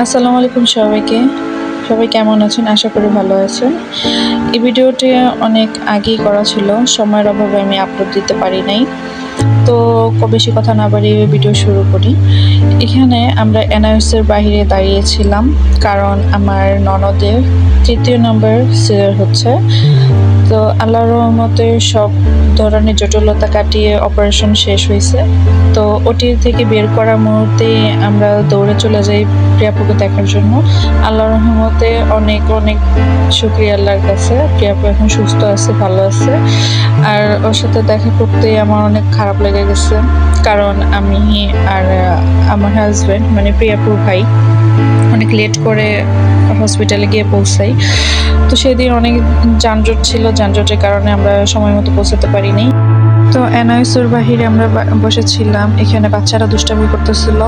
আসসালামু আলাইকুম সবাইকে। সবাই কেমন আছেন? আশা করি ভালো আছেন। এই ভিডিওটি অনেক আগেই করা ছিল। সময়ের অভাবে আমি আপলোড দিতে পারি নাই। তো বেশি কথা না বাড়িয়ে ভিডিও শুরু করি। এখানে আমরা এনআইএস-এর বাহিরে দাঁড়িয়েছিলাম। কারণ আমার ননদের ৩য় নম্বর সিজার হচ্ছে। তো আল্লাহর রহমতে সব ধরনের জটিলতা কাটিয়ে অপারেশন শেষ হয়েছে। তো ওটি থেকে বের করার মুহূর্তেই আমরা দৌড়ে চলে যাই প্রিয়াপুকে দেখার জন্য। আল্লাহর রহমতে অনেক অনেক শুকরিয়া আল্লাহর কাছে। প্রিয়াপু এখন সুস্থ আছে, ভালো আছে। আর ওর সাথে দেখা করতে আমার অনেক খারাপ লেগে গেছে, কারণ আমি আর আমার হাজব্যান্ড মানে প্রিয়াপুর ভাই অনেক লেট করে হসপিটালে গিয়ে পৌঁছাই। তো সেদিন অনেক যানজট ছিল, যানজটের কারণে আমরা সময় মতো পৌঁছাতে পারিনি। তো এনআইএস-এর বাহিরে আমরা বসেছিলাম, এখানে বাচ্চারা দুষ্টামি করতেছিল।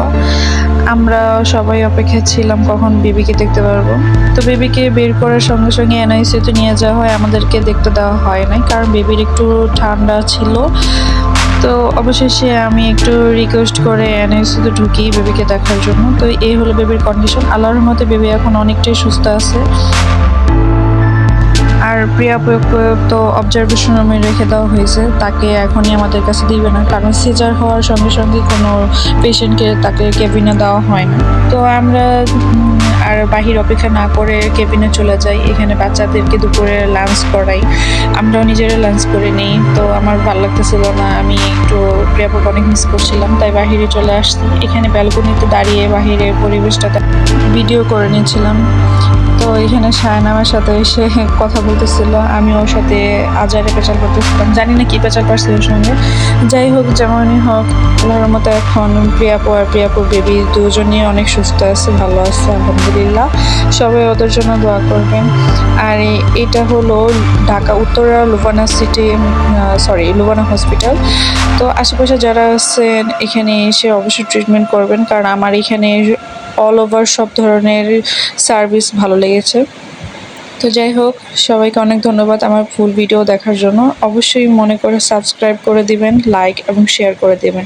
আমরা সবাই অপেক্ষায় ছিলাম কখন বেবিকে দেখতে পারবো। তো বেবিকে বের করার সঙ্গে সঙ্গে এনআইসিউতে নিয়ে যাওয়া হয়, আমাদেরকে দেখতে দেওয়া হয় নাই, কারণ বেবির একটু ঠান্ডা ছিল। তো অবশেষে আমি একটু রিকোয়েস্ট করে এনআইসিউতে ঢুকি বেবিকে দেখার জন্য। তো এই হলো বেবির কন্ডিশন। আল্লাহর রহমতে বেবি এখন অনেকটাই সুস্থ আছে। আর প্রিয়াপুকে তো অবজারভেশন রুমে রেখে দেওয়া হয়েছে, তাকে এখনই আমাদের কাছে দিবে না, কারণ সিজার হওয়ার সঙ্গে সঙ্গে কোনো পেশেন্টকে তাকে কেবিনে দেওয়া হয় না। তো আমরা আর বাহির অপেক্ষা না করে কেবিনে চলে যাই। এখানে বাচ্চাদেরকে দুপুরে লাঞ্চ করাই, আমরাও নিজেরা লাঞ্চ করে নিই। তো আমার ভালো লাগতেছিল না, আমি একটু প্রিয়াপুকে অনেক মিস করছিলাম, তাই বাহিরে চলে আসছি। এখানে ব্যালকনিতে দাঁড়িয়ে বাহিরের পরিবেশটা ভিডিও করে নিয়েছিলাম। তো এখানে শায়ন আমার সাথে এসে কথা বলতেছিল, আমি ওর সাথে আজারে পেঁচাল করতেছিলাম, জানি না কি পেঁচাল পারছিল ওর সঙ্গে। যাই হোক, যেমনই হোক, আল্লাহর মতো এখন প্রিয়াপু আর প্রিয়াপুর বেবি দুজনই অনেক সুস্থ আছে, ভালো আছে আলহামদুলিল্লাহ। সবাই ওদের জন্য দোয়া করবেন। আর এটা হলো ঢাকা উত্তরা লুবানা হসপিটাল। তো আশেপাশে যারা আছেন এখানে এসে অবশ্যই ট্রিটমেন্ট করবেন, কারণ আমার এখানে অল ওভার সব ধরনের সার্ভিস ভালো লেগেছে। তো যাই হোক, সবাইকে অনেক ধন্যবাদ আমার ফুল ভিডিও দেখার জন্য। অবশ্যই মনে করে সাবস্ক্রাইব করে দিবেন, লাইক এবং শেয়ার করে দিবেন।